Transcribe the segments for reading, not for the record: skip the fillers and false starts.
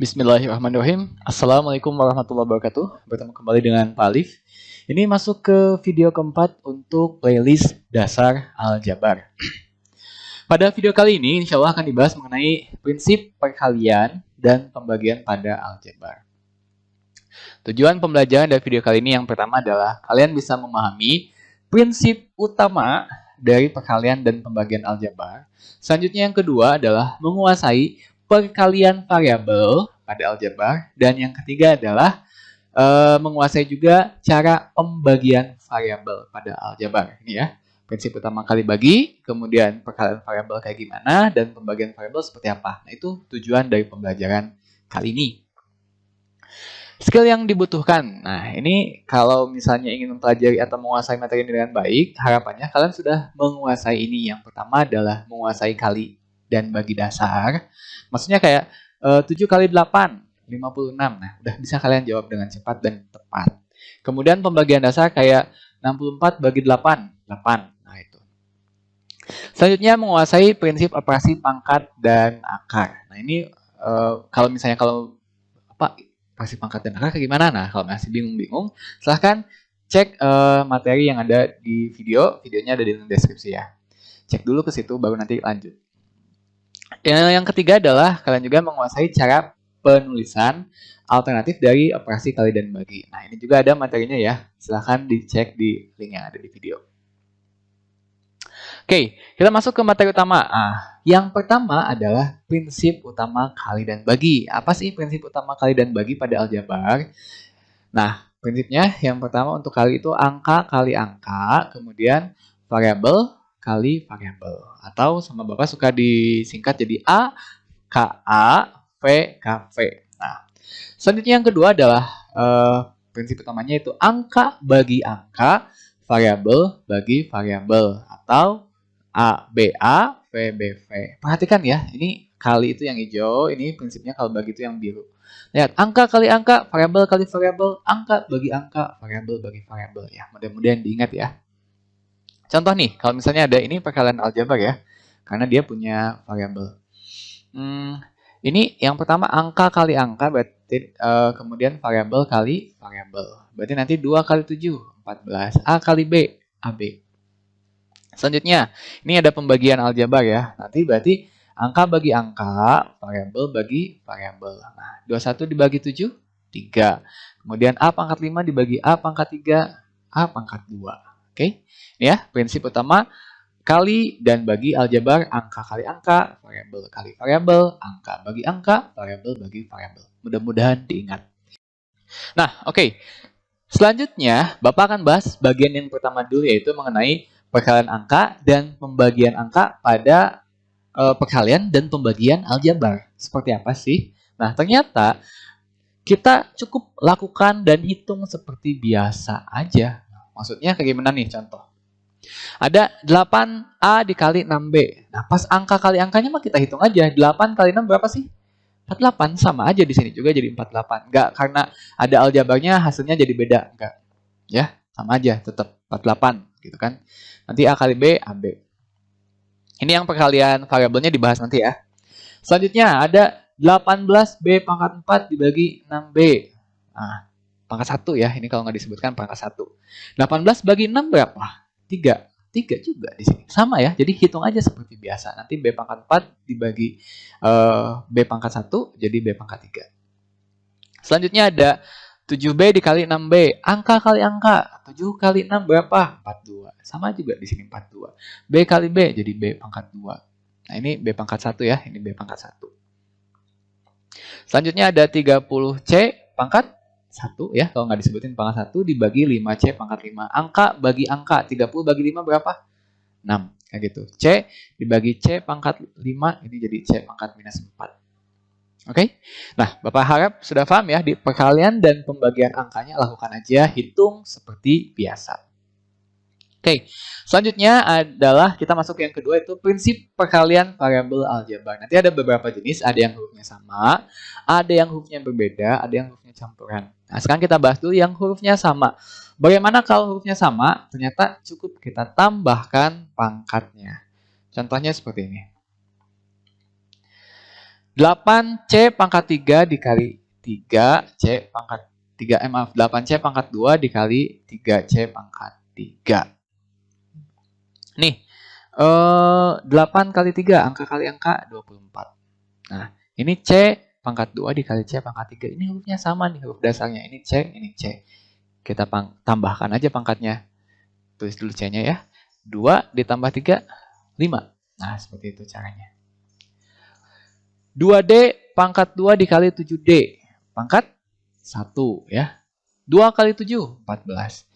Bismillahirrahmanirrahim. Assalamualaikum warahmatullahi wabarakatuh. Bertemu kembali dengan Pak Alif. Ini masuk ke video keempat untuk playlist dasar aljabar. Pada video kali ini, insya Allah akan dibahas mengenai prinsip perkalian dan pembagian pada aljabar. Tujuan pembelajaran dari video kali ini yang pertama adalah kalian bisa memahami prinsip utama dari perkalian dan pembagian aljabar. Selanjutnya yang kedua adalah menguasai perkalian variabel pada aljabar, dan yang ketiga adalah menguasai juga cara pembagian variabel pada aljabar. Ini ya, prinsip utama kali bagi, kemudian perkalian variabel kayak gimana, dan pembagian variabel seperti apa. Nah, itu tujuan dari pembelajaran kali ini. Skill yang dibutuhkan. Nah, ini kalau misalnya ingin mempelajari atau menguasai materi ini dengan baik, harapannya kalian sudah menguasai ini. Yang pertama adalah menguasai kali dan bagi dasar. Maksudnya kayak 7 kali 8, 56. Nah, udah bisa kalian jawab dengan cepat dan tepat. Kemudian pembagian dasar kayak 64 bagi 8, 8. Nah, itu. Selanjutnya menguasai prinsip operasi pangkat dan akar. Nah, ini kalau operasi pangkat dan akar kayak gimana? Nah, kalau masih bingung-bingung, silahkan cek materi yang ada di videonya ada di deskripsi ya. Cek dulu ke situ, baru nanti lanjut. Yang ketiga adalah kalian juga menguasai cara penulisan alternatif dari operasi kali dan bagi. Nah, ini juga ada materinya ya. Silahkan dicek di link yang ada di video. Oke, kita masuk ke materi utama. Yang pertama adalah prinsip utama kali dan bagi. Apa sih prinsip utama kali dan bagi pada aljabar? Nah, prinsipnya yang pertama untuk kali itu angka kali angka, kemudian variabel kali variabel. Atau sama Bapak suka disingkat jadi A, KA, V, KV. Nah, selanjutnya yang kedua adalah prinsip utamanya itu angka bagi angka, variabel bagi variabel. Atau A, BA, V, BV. Perhatikan ya, ini kali itu yang hijau, ini prinsipnya kalau bagi itu yang biru. Lihat, angka kali angka, variabel kali variabel, angka bagi angka, variabel bagi variabel. Ya, mudah-mudahan diingat ya. Contoh nih, kalau misalnya ada ini perkalian aljabar ya, karena dia punya variabel. Ini yang pertama angka kali angka, berarti kemudian variabel kali variabel. Berarti nanti 2 kali 7, 14. A kali B, AB. Selanjutnya, ini ada pembagian aljabar ya. Nanti berarti angka bagi angka, variabel bagi variabel. Nah, 21 dibagi 7, 3. Kemudian A pangkat 5 dibagi A pangkat 3, A pangkat 2. Oke, ini ya prinsip utama kali dan bagi aljabar, angka kali angka, variabel kali variabel, angka bagi angka, variabel bagi variabel. Mudah-mudahan diingat. Nah, oke. Selanjutnya, Bapak akan bahas bagian yang pertama dulu, yaitu mengenai perkalian angka dan pembagian angka pada perkalian dan pembagian aljabar. Seperti apa sih? Nah, ternyata kita cukup lakukan dan hitung seperti biasa aja. Maksudnya kayak gimana nih contoh? Ada 8A dikali 6B. Nah, pas angka kali angkanya mah kita hitung aja. 8 kali 6 berapa sih? 48. Sama aja di sini juga jadi 48. Enggak karena ada aljabarnya hasilnya jadi beda. Enggak. Ya, sama aja tetap 48 gitu kan. Nanti A kali B, AB. Ini yang perkalian variabelnya dibahas nanti ya. Selanjutnya ada 18B pangkat 4 dibagi 6B. Nah, pangkat 1 ya. Ini kalau nggak disebutkan pangkat 1. 18 bagi 6 berapa? 3. 3 juga di sini. Sama ya. Jadi hitung aja seperti biasa. Nanti B pangkat 4 dibagi B pangkat 1 jadi B pangkat 3. Selanjutnya ada 7B dikali 6B. Angka kali angka. 7 kali 6 berapa? 42. Sama juga di sini 42. B kali B jadi B pangkat 2. Nah, ini B pangkat 1 ya. Ini B pangkat 1. Selanjutnya ada 30C pangkat 1 ya. Kalau nggak disebutin pangkat 1 dibagi 5C pangkat 5. Angka bagi angka. 30 bagi 5 berapa? 6. Kayak gitu. C dibagi C pangkat 5. Ini jadi C pangkat minus 4. Oke, nah Bapak harap sudah paham ya di perkalian dan pembagian angkanya lakukan aja, hitung seperti biasa. Oke, selanjutnya adalah kita masuk ke yang kedua, itu prinsip perkalian variabel aljabar. Nanti ada beberapa jenis, ada yang hurufnya sama, ada yang hurufnya berbeda, ada yang hurufnya campuran. Nah, sekarang kita bahas dulu yang hurufnya sama. Bagaimana kalau hurufnya sama? Ternyata cukup kita tambahkan pangkatnya. Contohnya seperti ini. 8C pangkat 3 dikali 3C pangkat 3, maaf, 8C pangkat 2 dikali 3C pangkat 3. Nih, 8 kali 3, angka kali angka 24. Nah, ini C pangkat 2 dikali C pangkat 3. Ini hurufnya sama nih, huruf dasarnya. Ini C, ini C. Kita tambahkan aja pangkatnya. Tulis dulu C-nya ya. 2 ditambah 3, 5. Nah, seperti itu caranya. 2D pangkat 2 dikali 7D. Pangkat 1 ya. 2 kali 7, 14.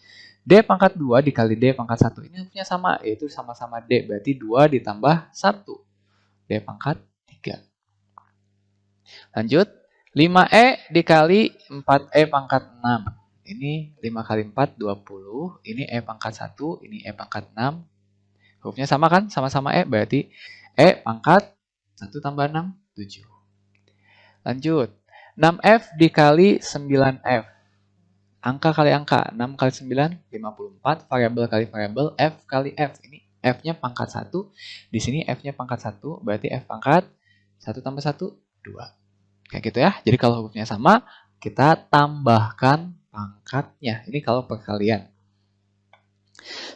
D pangkat 2 dikali D pangkat 1. Ini hurufnya sama, yaitu sama-sama D. Berarti 2 ditambah 1. D pangkat 3. Lanjut. 5E dikali 4E pangkat 6. Ini 5 kali 4, 20. Ini E pangkat 1, ini E pangkat 6. Hurufnya sama kan? Sama-sama E. Berarti E pangkat 1 tambah 6, 7. Lanjut. 6F dikali 9F. Angka kali angka. 6 kali 9, 54. Variabel kali variabel. F kali F. Ini F-nya pangkat 1. Di sini F-nya pangkat 1. Berarti F pangkat 1 tambah 1, 2. Kayak gitu ya. Jadi kalau hurufnya sama, kita tambahkan pangkatnya. Ini kalau perkalian.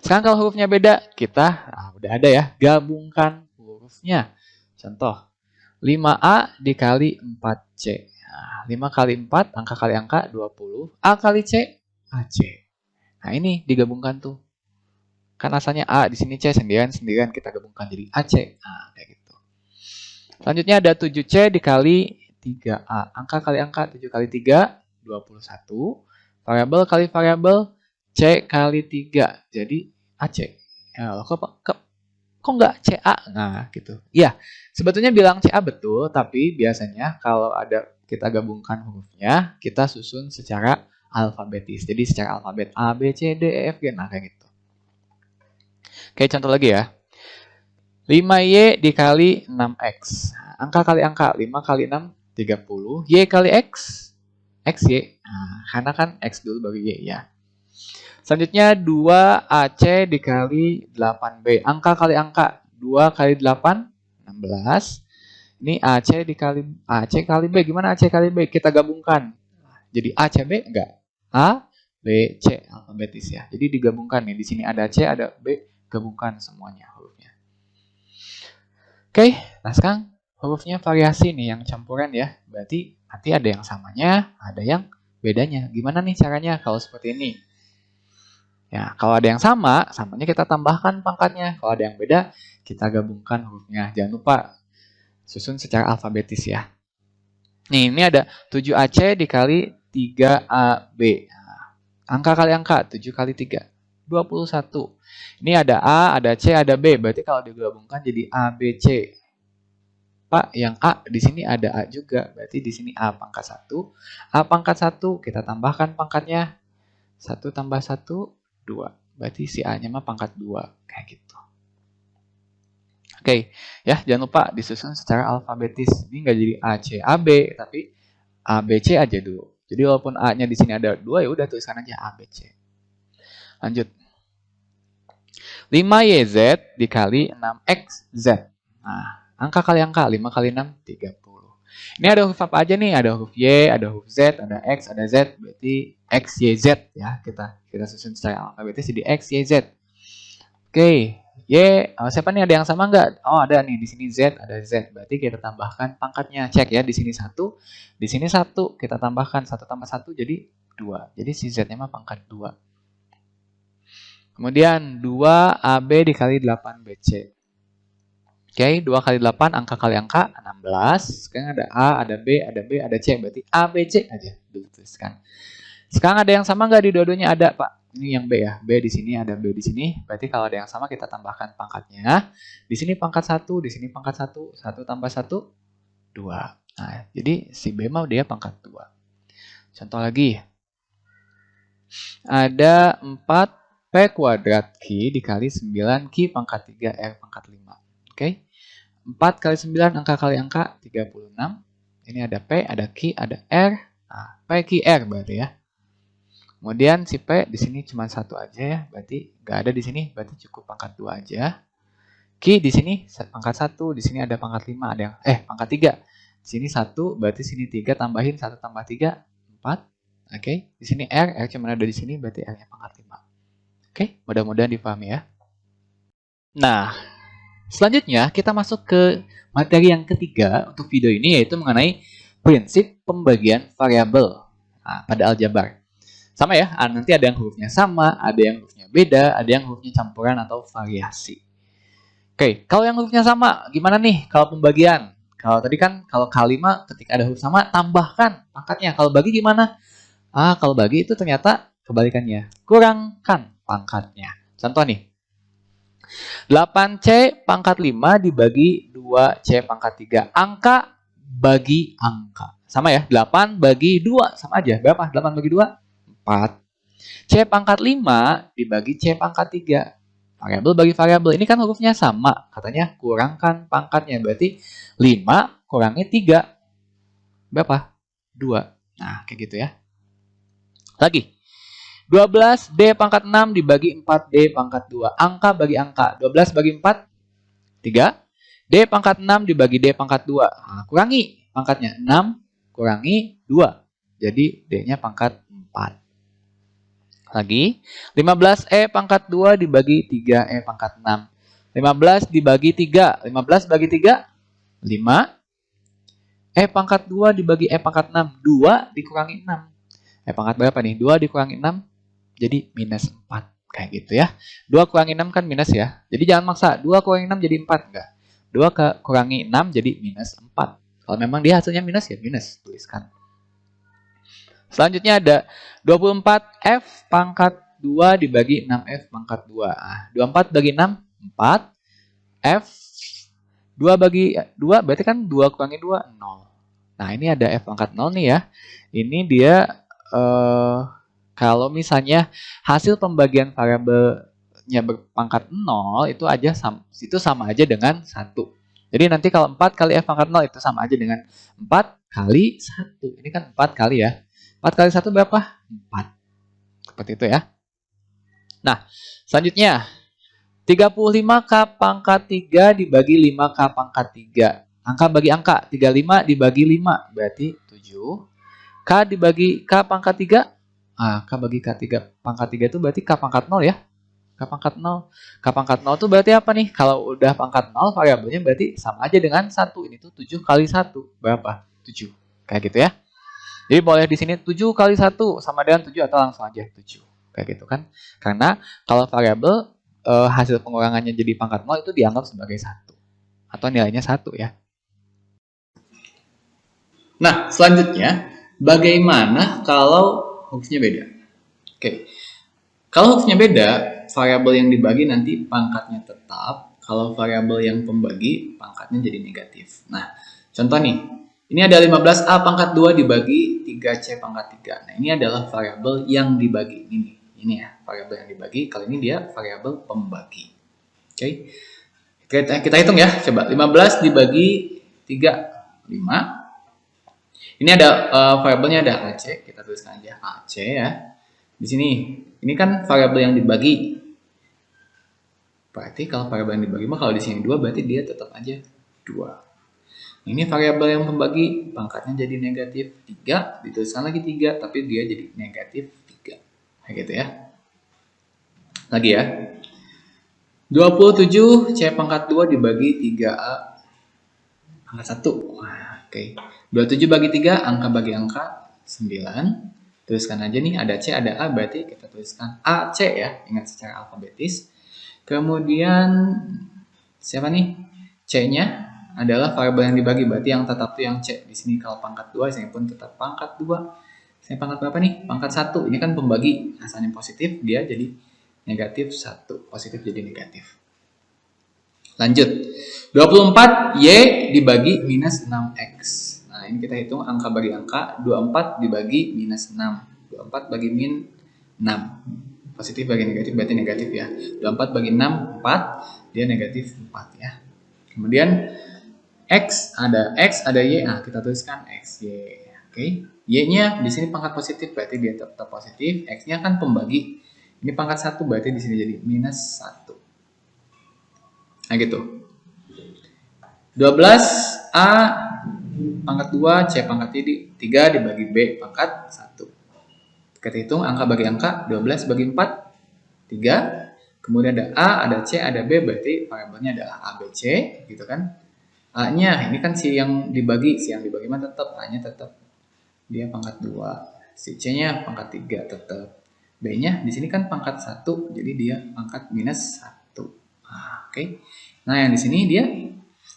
Sekarang kalau hurufnya beda, kita udah ada ya, gabungkan hurufnya. Contoh, 5A dikali 4C. Nah, 5 kali 4, angka kali angka 20. A kali C, AC. Nah, ini digabungkan tuh. Kan asalnya A, di sini C sendirian kita gabungkan jadi AC. Nah, kayak gitu. Selanjutnya ada 7C dikali 3A. Angka kali angka 7 kali 3, 21. Variabel kali variabel, C kali 3. Jadi AC. Ya, kok nggak CA? Nah, gitu. Iya, sebetulnya bilang CA betul, tapi biasanya kalau ada kita gabungkan hurufnya, kita susun secara alfabetis. Jadi secara alfabet A, B, C, D, E, F, G. Nah, kayak gitu. Oke, contoh lagi ya. 5Y dikali 6X. Angka kali angka, 5 kali 6, 30. Y kali X, XY. Nah, karena kan X dulu baru Y ya. Selanjutnya 2AC dikali 8B. Angka kali angka. 2 kali 8, 16. Ini AC dikali AC kali B. Gimana AC kali B? Kita gabungkan. Jadi ACB enggak? A, B, C. Alfabetis ya. Jadi digabungkan nih. Di sini ada C, ada B. Gabungkan semuanya hurufnya. Oke, nah sekarang hurufnya variasi nih yang campuran ya. Berarti nanti ada yang samanya, ada yang bedanya. Gimana nih caranya kalau seperti ini? Ya, kalau ada yang sama, samanya kita tambahkan pangkatnya. Kalau ada yang beda, kita gabungkan hurufnya. Jangan lupa susun secara alfabetis ya. Nih, ini ada 7AC dikali 3AB. Nah, angka kali angka, 7 kali 3, 21. Ini ada A, ada C, ada B. Berarti kalau digabungkan jadi ABC. Pak, yang A di sini ada A juga. Berarti di sini A pangkat 1. A pangkat 1, kita tambahkan pangkatnya. 1 tambah 1, 2. Berarti si A-nya mah pangkat 2. Kayak gitu. Oke, ya jangan lupa disusun secara alfabetis. Ini nggak jadi A, C, A, B, tapi A, B, C aja dulu. Jadi walaupun A-nya di sini ada 2, ya udah tuliskan aja A, B, C. Lanjut. 5YZ dikali 6XZ. Nah, angka kali angka, 5 kali 6, 30. Ini ada huruf apa aja nih? Ada huruf Y, ada huruf Z, ada X, ada Z. Berarti X, Y, Z ya. Kita susun secara alfabetis jadi X, Y, Z. Oke, Y, siapa nih, ada yang sama nggak? Oh, ada nih, di sini Z, ada Z. Berarti kita tambahkan pangkatnya. Cek ya, di sini 1, di sini 1. Kita tambahkan 1 tambah 1 jadi 2. Jadi si Z-nya mah pangkat 2. Kemudian 2AB dikali 8BC. Oke, 2 kali 8, angka kali angka 16. Sekarang ada A, ada B, ada B, ada C. Berarti A, B, C aja dituliskan. Sekarang ada yang sama nggak di dua-duanya? Ada, Pak. Ini yang B ya. B di sini, ada B di sini. Berarti kalau ada yang sama kita tambahkan pangkatnya. Di sini pangkat 1, di sini pangkat 1. 1 tambah 1, 2. Nah, jadi si B mau dia pangkat 2. Contoh lagi. Ada 4P kuadrat Q dikali 9Q pangkat 3 R pangkat 5. Oke. 4 kali 9 angka kali angka 36. Ini ada P, ada Q, ada R. Nah, P, Q, R berarti ya. Kemudian si P di sini cuma 1 aja ya. Berarti nggak ada di sini, berarti cukup pangkat 2 aja. Q di sini pangkat 1, di sini ada pangkat 5, ada yang pangkat 3. Sini 1, berarti sini 3, tambahin 1 tambah 3, 4. Oke, di sini R cuma ada di sini, berarti R-nya pangkat 5. Oke, mudah-mudahan dipahami ya. Nah, selanjutnya kita masuk ke materi yang ketiga untuk video ini, yaitu mengenai prinsip pembagian variabel pada aljabar. Sama ya, nanti ada yang hurufnya sama, ada yang hurufnya beda, ada yang hurufnya campuran atau variasi. Oke, kalau yang hurufnya sama, gimana nih kalau pembagian? Kalau tadi kan, kalau kalimat ketika ada huruf sama, tambahkan pangkatnya. Kalau bagi gimana? Kalau bagi itu ternyata kebalikannya. Kurangkan pangkatnya. Contoh nih. 8C pangkat 5 dibagi 2C pangkat 3. Angka bagi angka. Sama ya, 8 bagi 2. Sama aja. Berapa? 8 bagi 2? 4. C pangkat 5 dibagi C pangkat 3. Variabel bagi variabel. Ini kan hurufnya sama. Katanya kurangkan pangkatnya. Berarti 5 kurangi 3. Berapa? 2. Nah, kayak gitu ya. Lagi. 12D pangkat 6 dibagi 4D pangkat 2. Angka bagi angka. 12 bagi 4? 3. D pangkat 6 dibagi D pangkat 2. Kurangi pangkatnya. 6 kurangi 2. Jadi D-nya pangkat 4. Lagi, 15E pangkat 2 dibagi 3E pangkat 6. 15 dibagi 3. 15 bagi 3, 5. E pangkat 2 dibagi E pangkat 6. 2 dikurangi 6. E pangkat berapa nih? 2 dikurangi 6, jadi minus 4. Kayak gitu ya. 2 kurangi 6 kan minus ya. Jadi jangan maksa. 2 kurangi 6 jadi 4. Enggak. 2 kurangi 6 jadi minus 4. Kalau memang dia hasilnya minus ya minus. Tuliskan. Selanjutnya ada 24F pangkat 2 dibagi 6F pangkat 2. 24 bagi 6, 4. F 2 bagi 2 berarti kan 2 kurangi 2, 0. Nah ini ada F pangkat 0 nih ya. Ini dia kalau misalnya hasil pembagian variabelnya berpangkat 0 itu sama aja dengan 1. Jadi nanti kalau 4 kali F pangkat 0 itu sama aja dengan 4 kali 1. Ini kan 4 kali ya. 4 kali 1 berapa? 4. Seperti itu ya. Nah, selanjutnya. 35K pangkat 3 dibagi 5K pangkat 3. Angka bagi angka. 35 dibagi 5. Berarti 7. K dibagi K pangkat 3. K bagi K3 pangkat 3 itu berarti K pangkat 0 ya. K pangkat 0. K pangkat 0 itu berarti apa nih? Kalau udah pangkat 0, variabelnya berarti sama aja dengan 1. Ini tuh 7 kali 1. Berapa? 7. Kayak gitu ya. Jadi boleh di sini 7 kali 1 sama dengan 7 atau langsung aja 7. Kayak gitu kan. Karena kalau variabel hasil pengurangannya jadi pangkat 0 itu dianggap sebagai 1. Atau nilainya 1 ya. Nah, selanjutnya bagaimana kalau hurufnya beda? Oke. Kalau hurufnya beda, variabel yang dibagi nanti pangkatnya tetap. Kalau variabel yang pembagi, pangkatnya jadi negatif. Nah, contoh nih. Ini ada 15A pangkat 2 dibagi 3C pangkat 3. Nah, ini adalah variabel yang dibagi. Ini ya, variabel yang dibagi. Kali ini dia variabel pembagi. Oke. Kita hitung ya, coba. 15 dibagi 3, 5. Ini ada variabelnya ada AC, kita tuliskan aja AC ya. Di sini, ini kan variabel yang dibagi. Berarti kalau variabel yang dibagi mah kalau di sini 2 berarti dia tetap aja 2. Ini variabel yang pembagi, pangkatnya jadi negatif 3, dituliskan lagi 3, tapi dia jadi negatif 3. Kayak gitu ya. Lagi ya. 27 C pangkat 2 dibagi 3A pangkat 1. Oke. 27 bagi 3, angka bagi angka 9. Tuliskan aja nih, ada C, ada A, berarti kita tuliskan AC ya, ingat secara alfabetis. Kemudian, siapa nih? C-nya adalah variabel yang dibagi, berarti yang tetap tuh yang C. Di sini kalau pangkat 2, sini pun tetap pangkat 2. Sini pangkat berapa nih? Pangkat 1. Ini kan pembagi, asalnya positif, dia jadi negatif 1. Positif jadi negatif. Lanjut. 24 Y dibagi minus 6X. Nah, ini kita hitung angka bagi angka. 24 dibagi minus 6. 24 bagi min 6. Positif bagi negatif berarti negatif ya. 24 bagi 6, 4. Dia negatif 4 ya. Kemudian X, ada Y. Nah, kita tuliskan XY. Oke. Y-nya di sini pangkat positif berarti dia tetap positif. X-nya kan pembagi. Ini pangkat 1 berarti di sini jadi minus 1. Nah gitu. 12A pangkat 2, C pangkat 3 dibagi B pangkat 1. Kita hitung angka bagi angka, 12 bagi 4, 3. Kemudian ada A, ada C, ada B, berarti variabelnya adalah A, B, C, gitu kan. A-nya, ini kan si yang dibagi mah tetap, A-nya tetap dia pangkat 2. Si C-nya pangkat 3 tetap. B-nya di sini kan pangkat 1, jadi dia pangkat minus 1. Oke. Nah, yang di sini dia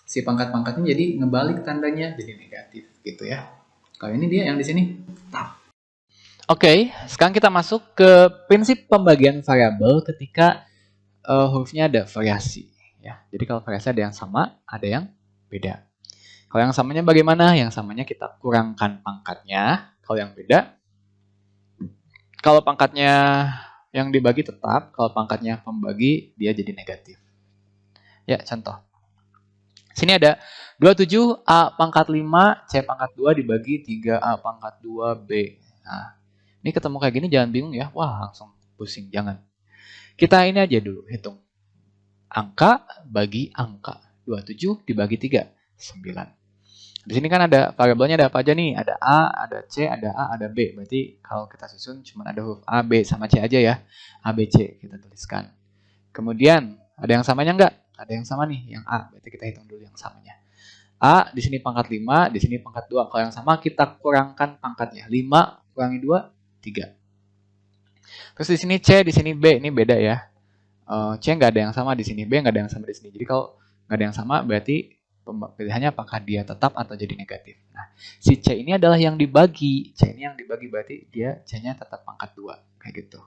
si pangkat-pangkatnya jadi ngebalik tandanya jadi negatif gitu ya. Kalau ini dia yang di sini tetap. Oke, sekarang kita masuk ke prinsip pembagian variabel ketika hurufnya ada variasi ya. Jadi kalau variasi ada yang sama, ada yang beda. Kalau yang samanya bagaimana? Yang samanya kita kurangkan pangkatnya. Kalau yang beda, kalau pangkatnya yang dibagi tetap, kalau pangkatnya pembagi dia jadi negatif. Ya, contoh. Sini ada 27 A pangkat 5 C pangkat 2 dibagi 3A pangkat 2B. Nah, ini ketemu kayak gini jangan bingung ya. Wah, langsung pusing, jangan. Kita ini aja dulu hitung. Angka bagi angka. 27 dibagi 3, 9. Di sini kan ada variabelnya ada apa aja nih? Ada A, ada C, ada A, ada B. Berarti kalau kita susun cuma ada huruf A, B sama C aja ya. A, B, C kita tuliskan. Kemudian ada yang samanya enggak? Ada yang sama nih, yang A. Berarti kita hitung dulu yang samanya. A di sini pangkat 5, di sini pangkat 2. Kalau yang sama kita kurangkan pangkatnya. 5 kurangi 2, 3. Terus di sini C, di sini B. Ini beda ya. C nggak ada yang sama di sini, B nggak ada yang sama di sini. Jadi kalau nggak ada yang sama berarti pilihannya apakah dia tetap atau jadi negatif. Nah, si C ini adalah yang dibagi. C ini yang dibagi berarti dia C-nya tetap pangkat 2. Kayak gitu.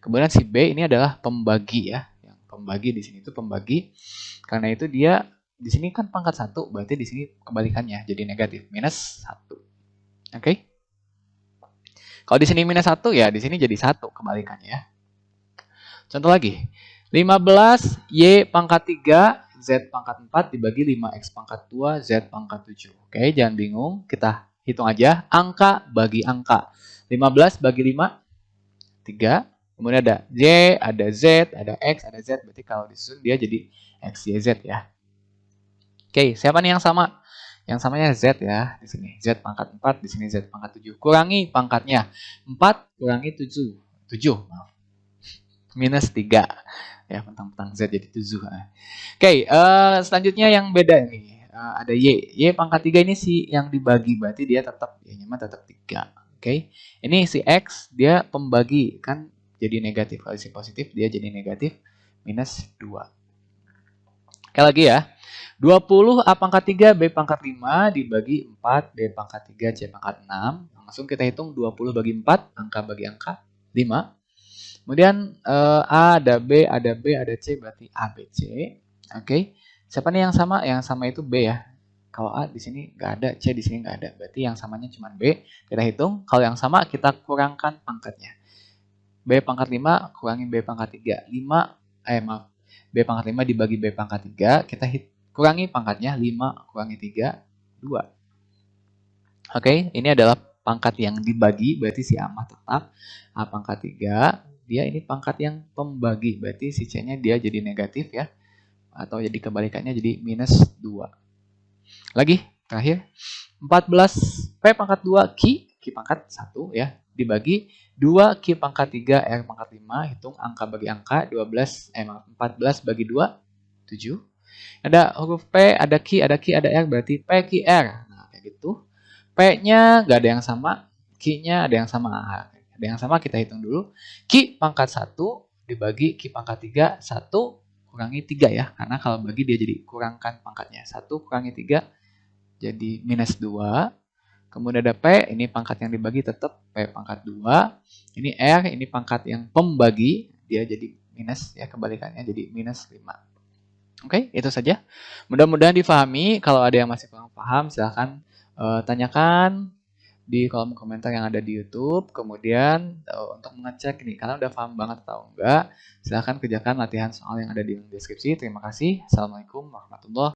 Kemudian si B ini adalah pembagi ya. Yang pembagi di sini itu pembagi. Karena itu dia di sini kan pangkat 1, berarti di sini kebalikannya jadi negatif, minus 1. Oke? Kalau di sini minus 1 ya di sini jadi 1 kebalikannya ya. Contoh lagi. 15 Y pangkat 3 Z pangkat 4 dibagi 5X pangkat 2 Z pangkat 7. Oke, jangan bingung. Kita hitung aja angka bagi angka. 15 bagi 5, 3. Kemudian ada Y, ada Z, ada X, ada Z. Berarti kalau disusun dia jadi X, Y, Z ya. Oke, siapa nih yang sama? Yang samanya Z ya di sini. Z pangkat 4, di sini Z pangkat 7. Kurangi pangkatnya. 4 kurangi 7. 7, maaf. Minus 3. Ya, mentang-mentang Z jadi 7. Oke, selanjutnya yang beda nih. Ada Y. Y pangkat 3 ini si yang dibagi. Berarti dia tetap, Y-nya mah tetap 3. Oke. Ini si X, dia pembagi. Kan jadi negatif. Kalau si positif, dia jadi negatif. Minus 2. Oke lagi ya. 20 A pangkat 3, B pangkat 5 dibagi 4, B pangkat 3, C pangkat 6. Langsung kita hitung 20 bagi 4, angka bagi angka 5. Kemudian A ada B, ada B, ada C, berarti A, B, C. Oke. Siapa nih yang sama? Yang sama itu B ya. Kalau A di sini nggak ada, C di sini nggak ada. Berarti yang samanya cuma B. Kita hitung. Kalau yang sama kita kurangkan pangkatnya. B pangkat 5 kurangi B pangkat 3. B pangkat 5 dibagi B pangkat 3. Kita kurangi pangkatnya. 5 kurangi 3, 2. Oke, ini adalah pangkat yang dibagi. Berarti si A mah tetap A pangkat 3. Dia ini pangkat yang pembagi, berarti si C-nya dia jadi negatif ya. Atau jadi kebalikannya jadi minus 2. Lagi, terakhir. 14 P pangkat 2 Q pangkat 1 ya. Dibagi 2 Q pangkat 3 R pangkat 5. Hitung angka bagi angka. 14 bagi 2, 7. Ada huruf P, ada Q, ada Q, ada R. Berarti P, Q, R. Nah, kayak gitu. P-nya nggak ada yang sama. Q-nya ada yang sama. Ada yang sama kita hitung dulu. Q pangkat 1 dibagi Q pangkat 3, 1 kurangi 3 ya. Karena kalau bagi dia jadi kurangkan pangkatnya. 1 kurangi 3 jadi minus 2. Kemudian ada P, ini pangkat yang dibagi tetap P pangkat 2. Ini R, ini pangkat yang pembagi. Dia jadi minus ya, kebalikannya jadi minus 5. Oke, itu saja. Mudah-mudahan difahami. Kalau ada yang masih kurang paham, silahkan tanyakan di kolom komentar yang ada di YouTube. Kemudian untuk mengecek nih, kalian udah paham banget atau enggak, silahkan kerjakan latihan soal yang ada di deskripsi. Terima kasih. Assalamualaikum warahmatullahi wabarakatuh.